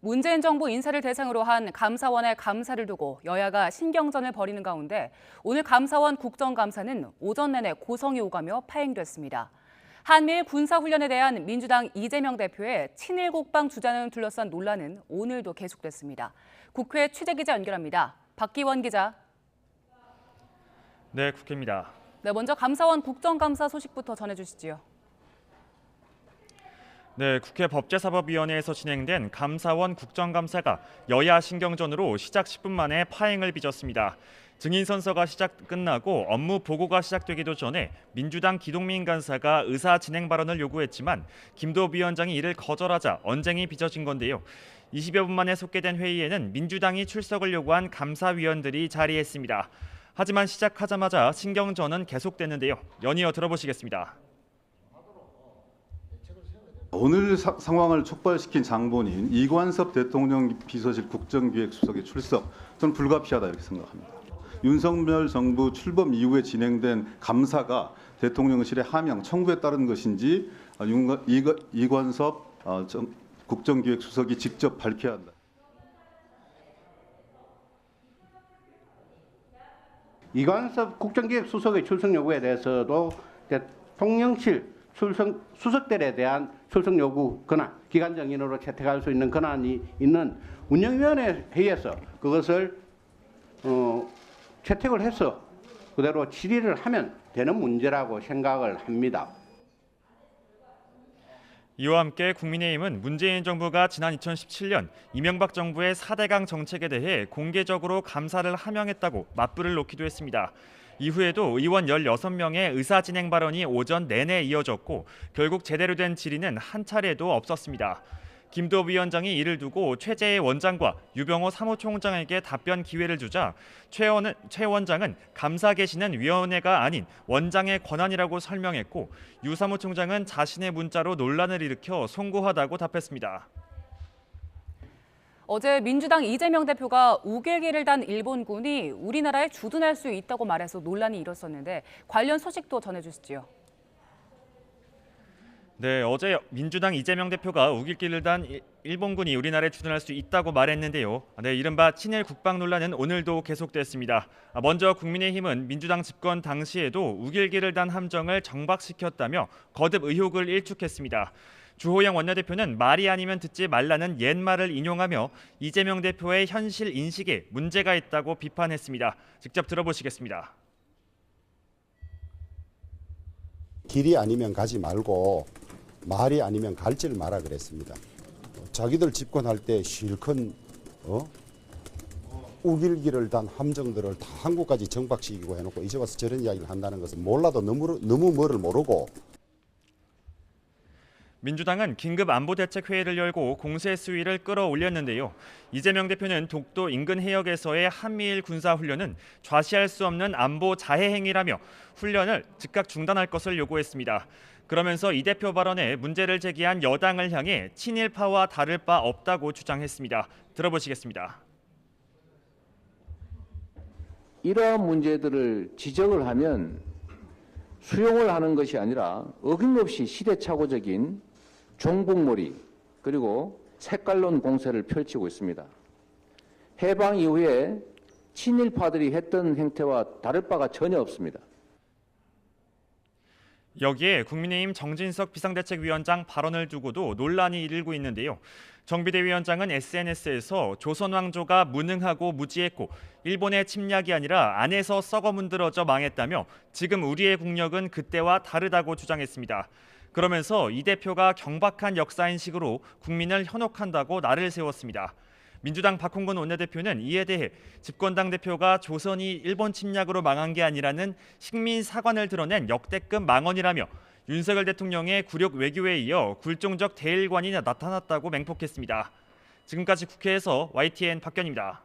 문재인 정부 인사를 대상으로 한 감사원의 감사를 두고 여야가 신경전을 벌이는 가운데 오늘 감사원 국정감사는 오전 내내 고성이 오가며 파행됐습니다. 한미일 군사훈련에 대한 민주당 이재명 대표의 친일 국방 주장을 둘러싼 논란은 오늘도 계속됐습니다. 국회 취재기자 연결합니다. 박기원 기자. 네, 국회입니다. 네, 먼저 감사원 국정감사 소식부터 전해주시지요. 네, 국회 법제사법위원회에서 진행된 감사원 국정감사가 여야 신경전으로 시작 10분 만에 파행을 빚었습니다. 증인 선서가 끝나고 업무 보고가 시작되기도 전에 민주당 기동민 간사가 의사 진행 발언을 요구했지만 김도읍 위원장이 이를 거절하자 언쟁이 빚어진 건데요. 20여 분 만에 속개된 회의에는 민주당이 출석을 요구한 감사위원들이 자리했습니다. 하지만 시작하자마자 신경전은 계속됐는데요. 연이어 들어보시겠습니다. 오늘 상황을 촉발시킨 장본인 이관섭 대통령 비서실 국정기획수석의 출석, 저는 불가피하다 이렇게 생각합니다. 윤석열 정부 출범 이후에 진행된 감사가 대통령실의 하명, 청구에 따른 것인지 이관섭 국정기획수석이 직접 밝혀야 한다. 이관섭 국정기획수석의 출석 요구에 대해서도 대통령실 수석들에 대한 출석 요구 권한, 기간 정인으로 채택할 수 있는 권한이 있는 운영위원회 회의에서 그것을 채택을 해서 그대로 질의를 하면 되는 문제라고 생각을 합니다. 이와 함께 국민의힘은 문재인 정부가 지난 2017년 이명박 정부의 4대강 정책에 대해 공개적으로 감사를 하명했다고 맞불을 놓기도 했습니다. 이후에도 의원 16명의 의사진행 발언이 오전 내내 이어졌고 결국 제대로 된 질의는 한 차례도 없었습니다. 김도읍 위원장이 이를 두고 최재해 원장과 유병호 사무총장에게 답변 기회를 주자 최 원장은 감사 계시는 위원회가 아닌 원장의 권한이라고 설명했고 유 사무총장은 자신의 문자로 논란을 일으켜 송구하다고 답했습니다. 어제 민주당 이재명 대표가 우길기를 단 일본군이 우리나라에 주둔할 수 있다고 말해서 논란이 일었었는데 관련 소식도 전해주시죠. 네, 어제 민주당 이재명 대표가 우길기를 단 일본군이 우리나라에 주둔할 수 있다고 말했는데요. 네, 이른바 친일 국방 논란은 오늘도 계속됐습니다. 먼저 국민의힘은 민주당 집권 당시에도 우길기를 단 함정을 정박시켰다며 거듭 의혹을 일축했습니다. 주호영 원내대표는 말이 아니면 듣지 말라는 옛말을 인용하며 이재명 대표의 현실 인식에 문제가 있다고 비판했습니다. 직접 들어보시겠습니다. 길이 아니면 가지 말고 말이 아니면 갈지를 마라 그랬습니다. 자기들 집권할 때 실컷 우길기를 단 함정들을 다 한국까지 정박시키고 해놓고 이제 와서 저런 이야기를 한다는 것은 몰라도 너무 뭐를 모르고. 민주당은 긴급 안보대책회의를 열고 공세 수위를 끌어올렸는데요. 이재명 대표는 독도 인근 해역에서의 한미일 군사훈련은 좌시할 수 없는 안보 자해 행위라며 훈련을 즉각 중단할 것을 요구했습니다. 그러면서 이 대표 발언에 문제를 제기한 여당을 향해 친일파와 다를 바 없다고 주장했습니다. 들어보시겠습니다. 이러한 문제들을 지적을 하면 수용을 하는 것이 아니라 어김없이 시대착오적인 종북몰이 그리고 색깔론 공세를 펼치고 있습니다. 해방 이후에 친일파들이 했던 행태와 다를 바가 전혀 없습니다. 여기에 국민의힘 정진석 비상대책위원장 발언을 두고도 논란이 일고 있는데요. 정비대위원장은 SNS에서 조선 왕조가 무능하고 무지했고 일본의 침략이 아니라 안에서 썩어 문드러져 망했다며 지금 우리의 국력은 그때와 다르다고 주장했습니다. 그러면서 이 대표가 경박한 역사인식으로 국민을 현혹한다고 날을 세웠습니다. 민주당 박홍근 원내대표는 이에 대해 집권당 대표가 조선이 일본 침략으로 망한 게 아니라는 식민 사관을 드러낸 역대급 망언이라며 윤석열 대통령의 굴욕 외교에 이어 굴종적 대일관이 나타났다고 맹폭했습니다. 지금까지 국회에서 YTN 박견입니다.